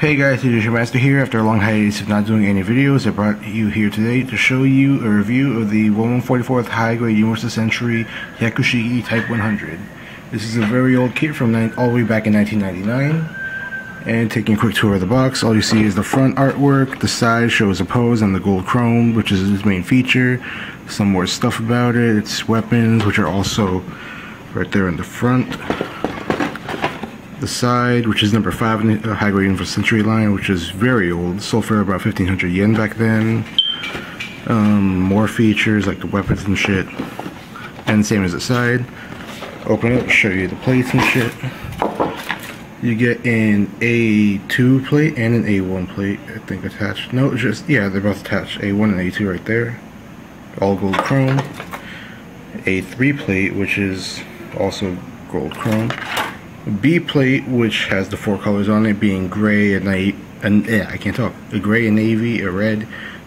Hey guys, it is your master here. After a long hiatus of not doing any videos, I brought you here today to show you a review of the 1144th High Grade Universal Century Hyaku Shiki Type-100. This is a very old kit from all the way back in 1999. And taking a quick tour of the box, all you see is the front artwork. The side shows a pose on the gold chrome, which is its main feature. Some more stuff about it. Its weapons, which are also right there in the front. The side, which is number 5 in the High Grade Universal Century line, which is very old, sold for about 1,500 yen back then. More features like the weapons and shit, and same as the side. Open it, show you the plates and shit. You get an A2 plate and an A1 plate, I think attached. No, yeah, they're both attached. A1 and A2 right there. All gold chrome. A3 plate, which is also gold chrome. B plate, which has the 4 colors on it, being gray and a gray and navy, a red,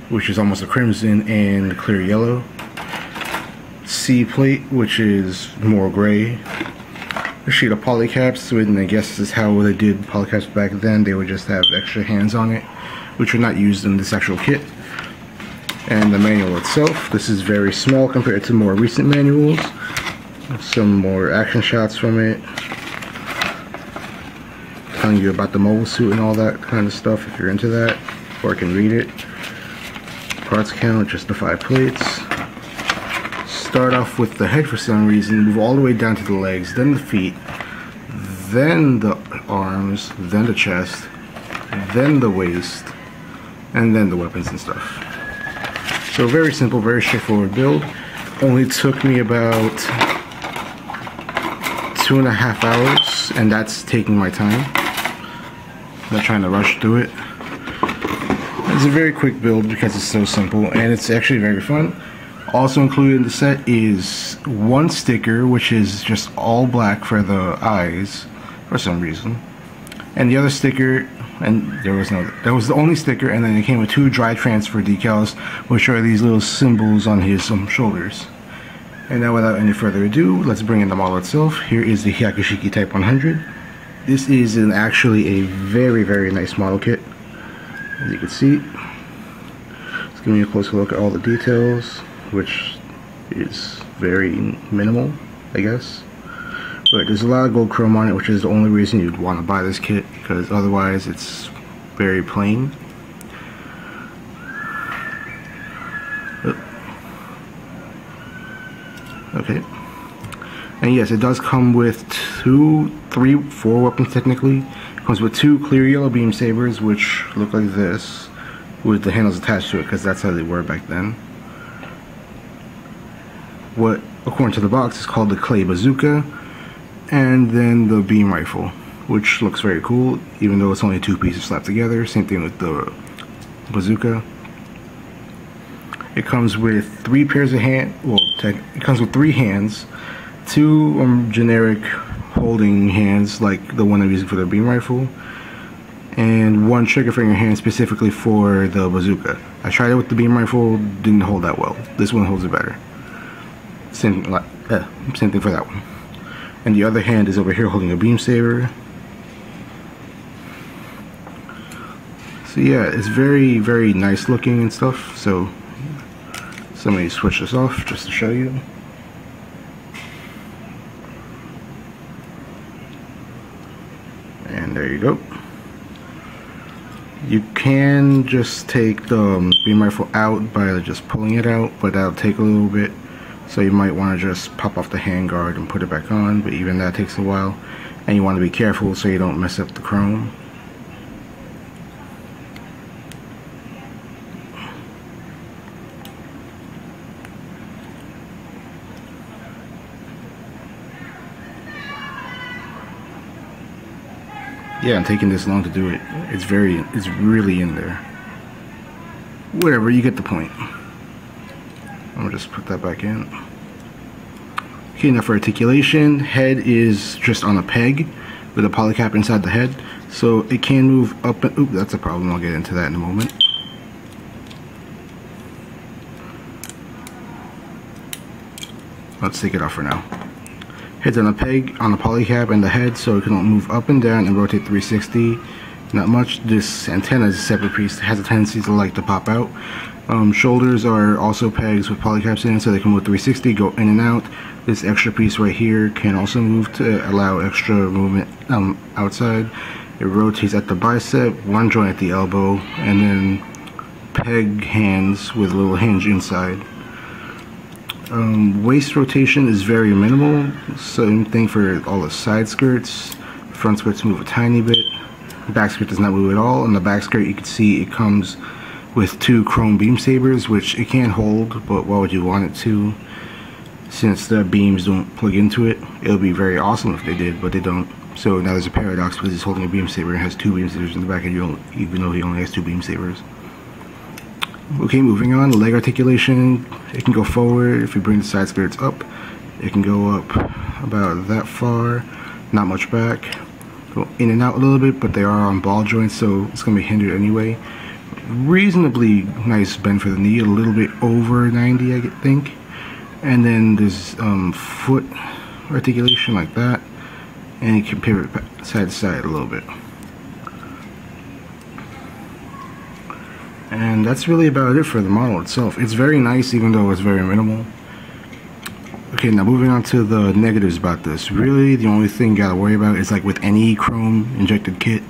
which is almost a crimson, and a clear yellow. C plate, which is more gray. A sheet of polycaps, and I guess this is how they did polycaps back then. They would just have extra hands on it, which are not used in this actual kit. And the manual itself, this is very small compared to more recent manuals. Some more action shots from it, telling you about the mobile suit and all that kind of stuff if you're into that, or can read it. Parts count, just the 5 plates. Start off with the head for some reason, move all the way down to the legs, then the feet, then the arms, then the chest, then the waist, and then the weapons and stuff. So very simple, very straightforward build. Only took me about 2.5 hours, and that's taking my time. I'm not trying to rush through it. It's a very quick build because it's so simple, and it's actually very fun. Also included in the set is one sticker, which is just all black for the eyes for some reason, and the other sticker, and that was the only sticker, and then it came with 2 dry transfer decals, which are these little symbols on his shoulders. And now, without any further ado, let's bring in the model itself. Here is the Hyaku Shiki Type-100. This is actually a very, very nice model kit, as you can see. Let's give me a closer look at all the details, which is very minimal, I guess. But there's a lot of gold chrome on it, which is the only reason you'd want to buy this kit, because otherwise it's very plain. Okay. And yes, it does come with 2, 3, 4 weapons technically. It comes with 2 clear yellow beam sabers, which look like this, with the handles attached to it, because that's how they were back then. What, according to the box, is called the clay bazooka, and then the beam rifle, which looks very cool, even though it's only 2 pieces slapped together. Same thing with the bazooka. It comes with 3 pairs of hands. Well, it comes with 3 hands, 2 generic holding hands, like the one I'm using for the beam rifle, and 1 trigger finger hand specifically for the bazooka. I tried it with the beam rifle, didn't hold that well. This one holds it better. Same thing for that one. And the other hand is over here holding a beam saber. So yeah, it's very, very nice looking and stuff. So let me switch this off just to show you. And there you go. You can just take the beam rifle out by just pulling it out, but that'll take a little bit. So you might want to just pop off the handguard and put it back on, but even that takes a while. And you want to be careful so you don't mess up the chrome. Yeah, I'm taking this long to do it. It's really in there. Whatever, you get the point. I'm gonna just put that back in. Okay, now for articulation, head is just on a peg with a polycap inside the head, so it can move up and oop, that's a problem. I'll get into that in a moment. Let's take it off for now. Head's on a peg on a polycap in the head, so it can move up and down and rotate 360. Not much. This antenna is a separate piece. It has a tendency to like to pop out. Shoulders are also pegs with polycaps in, so they can move 360, go in and out. This extra piece right here can also move to allow extra movement outside. It rotates at the bicep, one joint at the elbow, and then peg hands with a little hinge inside. Waist rotation is very minimal. Same thing for all the side skirts. Front skirts move a tiny bit. Back skirt does not move at all. On the back skirt, you can see it comes with 2 chrome beam sabers, which it can't hold, but why would you want it to? Since the beams don't plug into it, it would be very awesome if they did, but they don't. So now there's a paradox because he's holding a beam saber and has 2 beam sabers in the back, and even though he only has 2 beam sabers. Okay, moving on. Leg articulation. It can go forward. If you bring the side skirts up, it can go up about that far. Not much back. Go in and out a little bit, but they are on ball joints, so it's going to be hindered anyway. Reasonably nice bend for the knee, a little bit over 90, I think. And then there's foot articulation like that, and you can pivot side to side a little bit. And that's really about it for the model itself. It's very nice, even though it's very minimal. Okay, now moving on to the negatives about this. Really, the only thing you gotta worry about is, like with any chrome injected kit,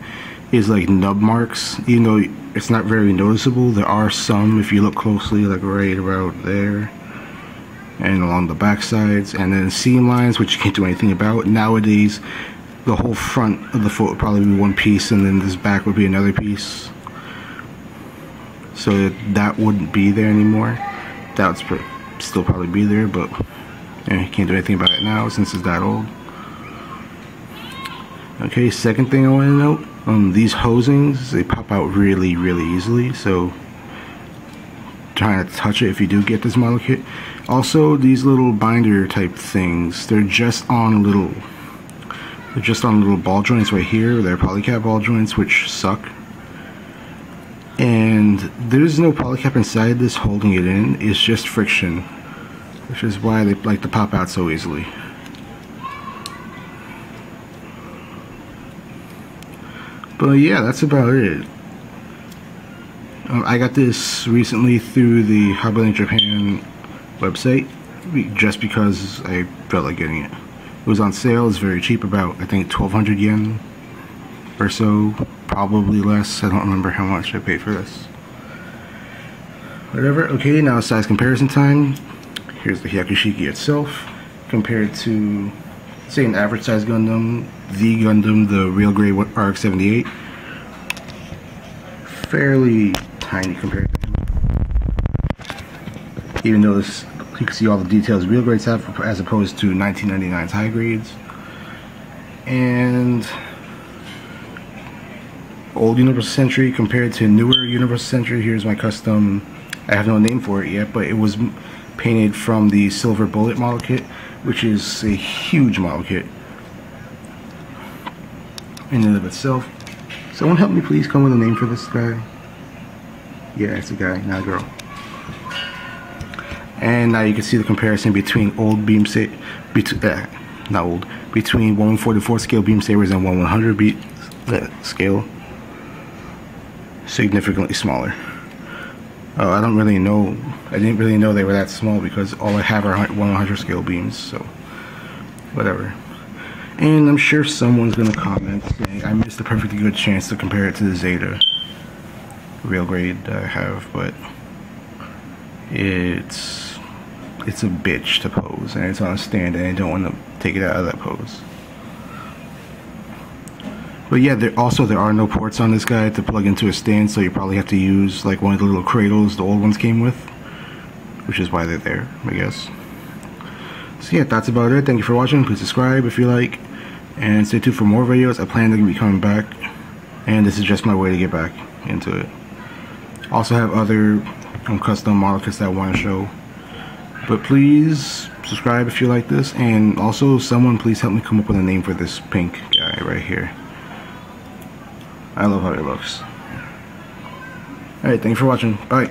is like nub marks. Even though it's not very noticeable, there are some if you look closely, like right about there and along the back sides, and then seam lines, which you can't do anything about. Nowadays, the whole front of the foot would probably be one piece, and then this back would be another piece, so that wouldn't be there anymore. That would still probably be there, but you can't do anything about it now since it's that old. Okay, second thing I want to note, these hosings, they pop out really easily, so try not to touch it if you do get this model kit. Also, these little binder type things, they're just on little ball joints right here. They're polycap ball joints, which suck. And there's no polycap inside this holding it in. It's just friction, which is why they like to pop out so easily. But yeah, that's about it. I got this recently through the Hyaku Japan website, just because I felt like getting it. It was on sale. It's very cheap, about I think 1,200 yen or so, probably less. I don't remember how much I paid for this. Whatever. Okay, now size comparison time. Here's the Hyaku Shiki itself compared to, say, an average size Gundam, the Gundam, the real grade RX-78. Fairly tiny compared to him. Even though this, you can see all the details real grades have as opposed to 1999's high grades. And old Universal Century compared to newer Universal Century. Here's my custom. I have no name for it yet, but it was painted from the Silver Bullet model kit, which is a huge model kit in and of itself. Someone help me please come with a name for this guy. Yeah, it's a guy, not a girl. And now you can see the comparison between old beam between 1/144 scale beam sabers and 1/100 scale. Significantly smaller. I don't really know. I didn't really know they were that small because all I have are 1/100 scale beams. So whatever. And I'm sure someone's gonna comment saying I missed a perfectly good chance to compare it to the Zeta real grade that I have, but it's a bitch to pose, and it's on a stand, and I don't want to take it out of that pose. But yeah, there are no ports on this guy to plug into a stand, so you probably have to use like one of the little cradles the old ones came with, which is why they're there, I guess. So yeah, that's about it. Thank you for watching. Please subscribe if you like, and stay tuned for more videos. I plan to be coming back, and this is just my way to get back into it. Also have other custom model kits that I want to show. But please subscribe if you like this, and also someone please help me come up with a name for this pink guy right here. I love how it looks. Alright, thank you for watching. Bye.